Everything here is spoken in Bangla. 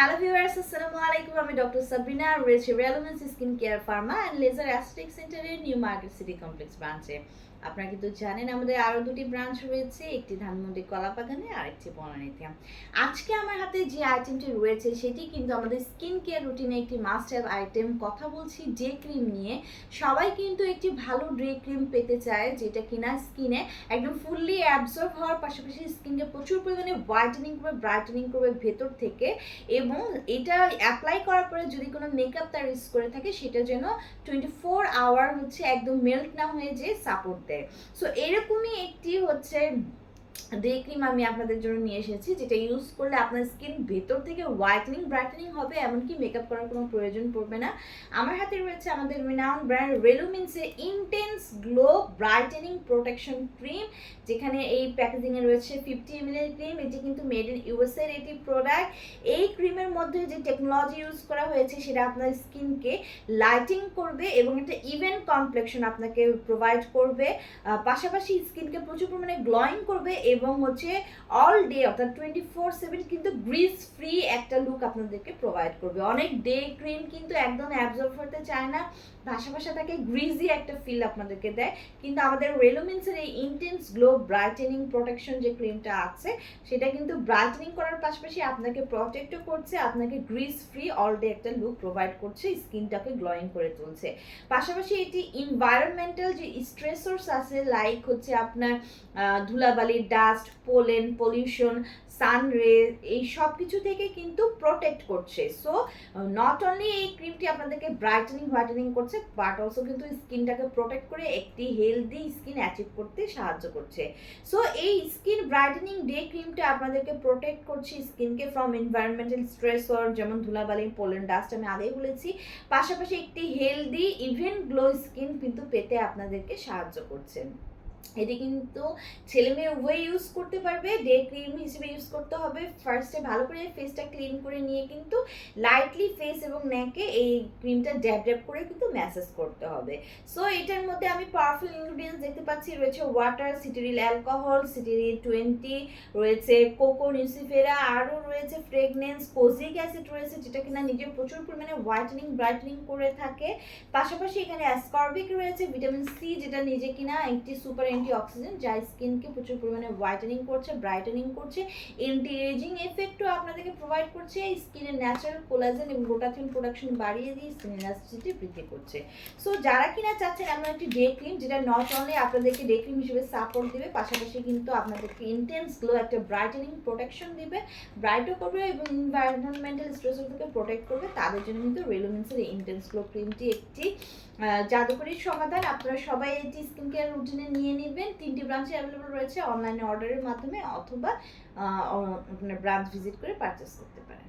হ্যালো ভিউয়ার্স, আসসালামু আলাইকুম। আমি ডক্টর সাবরিনা, রয়েছে Relumins skin care pharma and laser aesthetic সেন্টারের নিউ মার্কেট সিটি কমপ্লেক্স ব্রাঞ্চে। আপনারা কিন্তু জানেন আমাদের আরও দুটি ব্রাঞ্চ রয়েছে, একটি ধানমন্ডি কলাবাগানে আর একটি বনানীতে। আজকে আমার হাতে যে আইটেমটি রয়েছে সেটি কিন্তু আমাদের স্কিন কেয়ার রুটিনে একটি মাস্ট হ্যাভ আইটেম। কথা বলছি ডে ক্রিম নিয়ে। সবাই কিন্তু একটি ভালো ডে ক্রিম পেতে চায়, যেটা কিনা স্কিনে একদম ফুললি অ্যাবজর্ব হওয়ার পাশাপাশি স্কিনকে প্রচুর পরিমাণে হোয়াইটেনিং করবে, ব্রাইটেনিং করবে ভেতর থেকে, এবং এটা অ্যাপ্লাই করার পরে যদি কোনো মেকআপ তার ইউজ করে থাকে সেটা যেন 24 আওয়ার হচ্ছে একদম মেল্ট না হয়ে যে সাপোর্ট দেয়। সো এরকমই একটি হচ্ছে ডে ক্রিম আমি আপনাদের জন্য নিয়ে এসেছি, যেটা ইউজ করলে আপনার স্কিন ভেতর থেকে হোয়াইটেনিং ব্রাইটেনিং হবে, এমনকি মেকআপ করার কোনো প্রয়োজন পড়বে না। আমার হাতে রয়েছে আমাদের রিনাউন্ড ব্র্যান্ড রেলুমিন্সের intense glow brightening protection cream, যেখানে এই প্যাকেজিংয়ে রয়েছে 50 ml এর ক্রিম। এটি কিন্তু মেড ইন ইউএসএ এর একটি প্রোডাক্ট। এই ক্রিমের মধ্যে যে টেকনোলজি ইউজ করা হয়েছে সেটা আপনার স্কিনকে লাইটিং করবে এবং একটা ইভেন কমপ্লেকশন আপনাকে প্রোভাইড করবে, পাশাপাশি স্কিনকে প্রচুর পরিমাণে গ্লোয়িং করবে এবং হচ্ছে অল ডে অর্থাৎ 24/7 কিন্তু গ্রিজ ফ্রি একটা লুক আপনাদেরকে প্রোভাইড করবে। অনেক ডে ক্রিম কিন্তু একদম অ্যাবজর্ব হতে চায় না, ভাষা তাকে গ্রিজি একটা ফিল আপনাদেরকে দেয়, কিন্তু আমাদের রেলুমিন্সের এই ইন্টেন্স গ্লো ব্রাইটেনিং প্রোটেকশন যে ক্রিমটা আছে সেটা কিন্তু ব্রাইটেনিং করার পাশাপাশি আপনাকে প্রটেক্টও করছে, আপনাকে গ্রিজ ফ্রি অল ডে একটা লুক প্রোভাইড করছে, স্কিনটাকে গ্লোয়িং করে তুলছে। পাশাপাশি এটি এনভায়রনমেন্টাল যে স্ট্রেসর্স আছে, লাইক হচ্ছে আপনার ধুলাবালি, ডাস্ট, পোলেন, পলিউশন, সানরে, এই সব কিছু থেকে কিন্তু প্রোটেক্ট করছে। সো নট অনলি এই ক্রিমটি আপনাদেরকে ব্রাইটেনিং হোয়াইটেনিং করছে, বাট অলসো কিন্তু স্কিনটাকে প্রোটেক্ট করে একটি হেলদি স্কিন অ্যাচিভ করতে সাহায্য করছে। সো এই স্কিন ব্রাইটেনিং ডে ক্রিমটা আপনাদেরকে প্রোটেক্ট করছে স্কিনকে ফ্রম এনভায়রনমেন্টাল স্ট্রেসর, যেমন ধুলাবালি, পোলেন, ডাস্ট আমি আগেই বলেছি, পাশাপাশি একটি হেলদি ইভেন গ্লো স্কিন কিন্তু পেতে আপনাদেরকে সাহায্য করছে। এটি কিন্তু ছেলে মেয়ে উভয় ইউজ করতে পারবে। ডে ক্রিম হিসেবে ইউজ করতে হবে, ফার্স্টে ভালো করে ফেসটা ক্লিন করে নিয়ে কিন্তু লাইটলি ফেস এবং নেকে এই ক্রিমটা ড্যাব ড্যাব করে কিন্তু ম্যাসেজ করতে হবে। সো এটার মধ্যে আমি পাওয়ারফুল ইনগ্রিডিয়েন্টস দেখতে পাচ্ছি, রয়েছে ওয়াটার, সিটিরিল অ্যালকোহল, সিটিরিল 20, রয়েছে কোকো নিউসিফেরা, আরও রয়েছে ফ্রেগনেন্স, কোজিক অ্যাসিড রয়েছে, যেটা কিনা নিজে প্রচুর পরিমাণে হোয়াইটেনিং ব্রাইটেনিং করে থাকে। পাশাপাশি এখানে অ্যাসকর্বিক রয়েছে, ভিটামিন সি, যেটা নিজে কিনা একটি সুপার অ্যান্টি অক্সিডেন্ট, যা স্কিনকে প্রচুর পরিমাণে হোয়াইটেনিং করছে, ব্রাইটেনিং করছে, এন্টি এজিং এফেক্টও আপনাদেরকে প্রোভাইড করছে, স্কিনের ন্যাচারাল কোলাজেন এবং গ্লুটাথিয়ন প্রোডাকশন বাড়িয়ে দিয়ে স্কিন ইলাস্টিসিটি বৃদ্ধি করছে। সো যারা কিনা চাচ্ছেন এমন একটি ডে ক্রিম যেটা নট অনলি আপনাদেরকে ডে ক্রিম হিসেবে সাপোর্ট দেবে, পাশাপাশি কিন্তু আপনাদেরকে ইন্টেন্স গ্লো একটা ব্রাইটেনিং প্রোটেকশন দিবে, ব্রাইটও করবে এবং এনভায়রনমেন্টাল স্ট্রেসর থেকে প্রোটেক্ট করবে, তাদের জন্য কিন্তু রেলুমেন্সের এই ইন্টেন্স গ্লো ক্রিমটি একটি জাদুকরীর সমাধান। আপনারা সবাই এটি স্কিন কেয়ার রুটিনে নিয়ে নেবেন। 3টি ব্রাঞ্চে অ্যাভেলেবল রয়েছে, অনলাইনে অর্ডারের মাধ্যমে অথবা আপনার ব্রাঞ্চ ভিজিট করে পারচেস করতে পারেন।